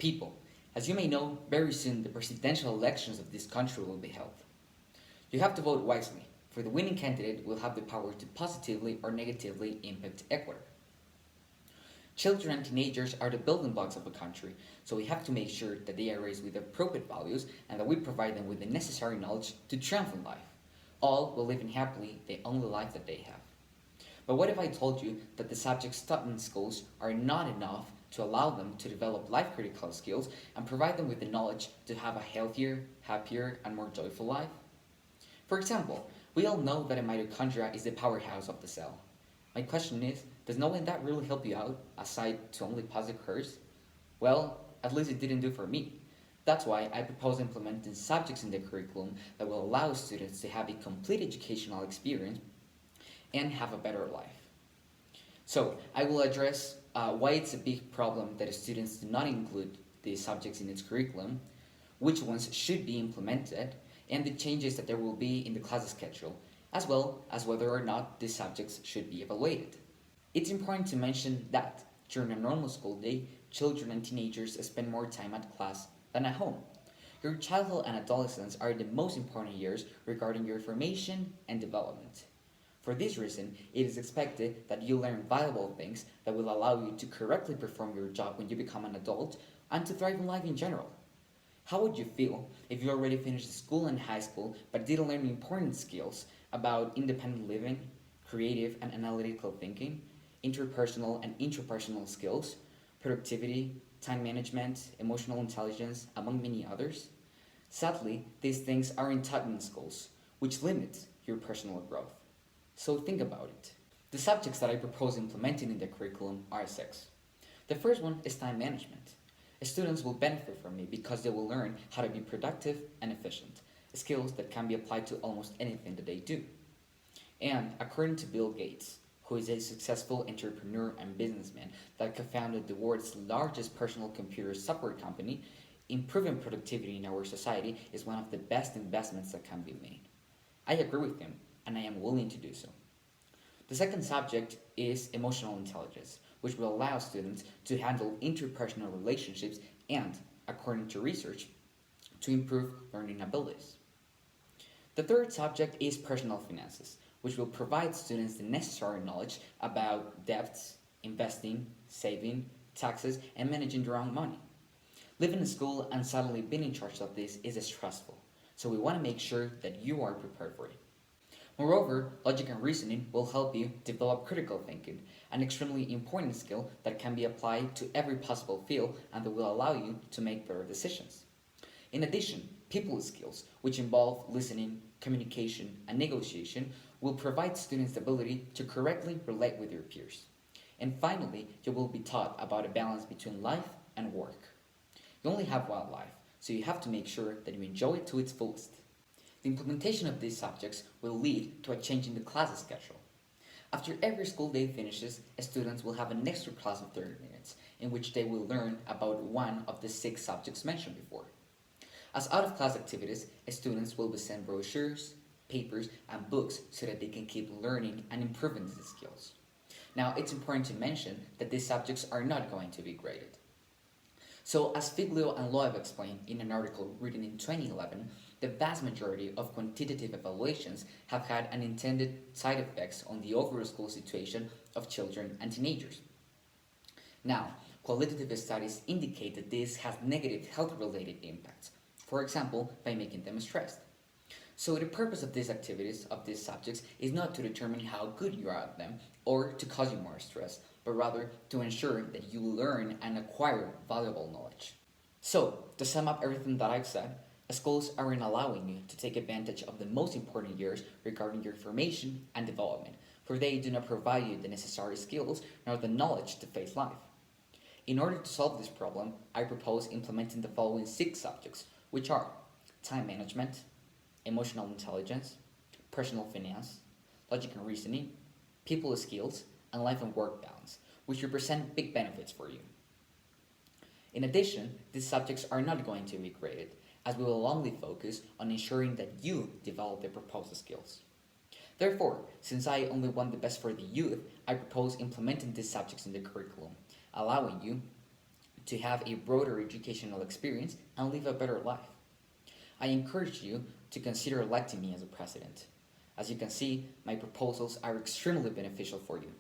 People, as you may know, very soon the presidential elections of this country will be held. You have to vote wisely, for the winning candidate will have the power to positively or negatively impact Ecuador. Children and teenagers are the building blocks of a country, so we have to make sure that they are raised with appropriate values and that we provide them with the necessary knowledge to triumph in life. All will live in happily the only life that they have. But what if I told you that the subjects taught in schools are not enough to allow them to develop life critical skills and provide them with the knowledge to have a healthier, happier, and more joyful life? For example, we all know that a mitochondria is the powerhouse of the cell. My question is, does knowing that really help you out, aside to only pass the course? Well, at least it didn't do for me. That's why I propose implementing subjects in the curriculum that will allow students to have a complete educational experience and have a better life. So, I will address why it's a big problem that students do not include these subjects in its curriculum, which ones should be implemented, and the changes that there will be in the class schedule, as well as whether or not these subjects should be evaluated. It's important to mention that during a normal school day, children and teenagers spend more time at class than at home. Your childhood and adolescence are the most important years regarding your formation and development. For this reason, it is expected that you learn valuable things that will allow you to correctly perform your job when you become an adult and to thrive in life in general. How would you feel if you already finished school and high school but didn't learn important skills about independent living, creative and analytical thinking, interpersonal and intrapersonal skills, productivity, time management, emotional intelligence, among many others? Sadly, these things aren't taught in schools, which limits your personal growth. So think about it. The subjects that I propose implementing in the curriculum are six. The first one is time management. Students will benefit from it because they will learn how to be productive and efficient, skills that can be applied to almost anything that they do. And according to Bill Gates, who is a successful entrepreneur and businessman that co-founded the world's largest personal computer software company, improving productivity in our society is one of the best investments that can be made. I agree with him, and I am willing to do so. The second subject is emotional intelligence, which will allow students to handle interpersonal relationships and, according to research, to improve learning abilities. The third subject is personal finances, which will provide students the necessary knowledge about debts, investing, saving, taxes, and managing their own money. Living in school and suddenly being in charge of this is stressful, so we want to make sure that you are prepared for it. Moreover, logic and reasoning will help you develop critical thinking, an extremely important skill that can be applied to every possible field and that will allow you to make better decisions. In addition, people skills, which involve listening, communication, and negotiation, will provide students the ability to correctly relate with their peers. And finally, you will be taught about a balance between life and work. You only have one life, so you have to make sure that you enjoy it to its fullest. The implementation of these subjects will lead to a change in the class schedule. After every school day finishes, students will have an extra class of 30 minutes, in which they will learn about one of the 6 subjects mentioned before. As out-of-class activities, students will be sent brochures, papers, and books so that they can keep learning and improving these skills. Now, it's important to mention that these subjects are not going to be graded. So, as Figlio and Loeb explained in an article written in 2011, the vast majority of quantitative evaluations have had unintended side effects on the overall school situation of children and teenagers. Now, qualitative studies indicate that this has negative health-related impacts, for example, by making them stressed. So the purpose of these activities, of these subjects, is not to determine how good you are at them or to cause you more stress, but rather to ensure that you learn and acquire valuable knowledge. So, to sum up everything that I've said, schools aren't allowing you to take advantage of the most important years regarding your formation and development, for they do not provide you the necessary skills nor the knowledge to face life. In order to solve this problem, I propose implementing the following 6 subjects, which are time management, emotional intelligence, personal finance, logic and reasoning, people skills, and life and work balance, which represent big benefits for you. In addition, these subjects are not going to be graded, as we will only focus on ensuring that you develop the proposed skills. Therefore, since I only want the best for the youth, I propose implementing these subjects in the curriculum, allowing you to have a broader educational experience and live a better life. I encourage you to consider electing me as a president. As you can see, my proposals are extremely beneficial for you.